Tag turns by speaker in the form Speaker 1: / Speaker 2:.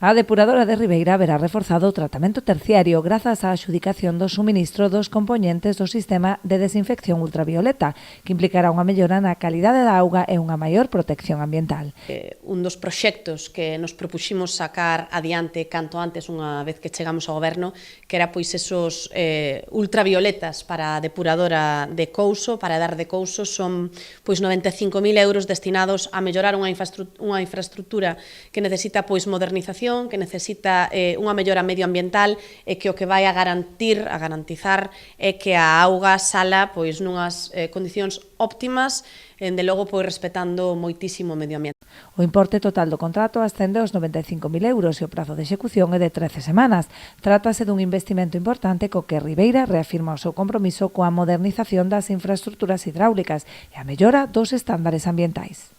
Speaker 1: A depuradora de Ribeira verá reforzado o tratamento terciario grazas á adxudicación do suministro dos compoñentes do sistema de desinfección ultravioleta, que implicará unha mellora na calidade da auga e unha maior protección ambiental.
Speaker 2: Un dos proxectos que nos propuximos sacar adiante canto antes unha vez que chegamos ao goberno, que era pois esos ultravioletas para a depuradora de Couso, para dar de Couso, son pois 95.000 euros destinados a mellorar unha infraestructura que necesita pois modernización, que necesita unha mellora medioambiental e que o que vai a garantizar é que a auga sala pois nunhas condicións óptimas, de logo pois respetando moitísimo o medio ambiente.
Speaker 1: O importe total do contrato ascende aos 95.000 euros e o prazo de execución é de 13 semanas. Trátase dun investimento importante co que Ribeira reafirma o seu compromiso coa modernización das infraestructuras hidráulicas e a mellora dos estándares ambientais.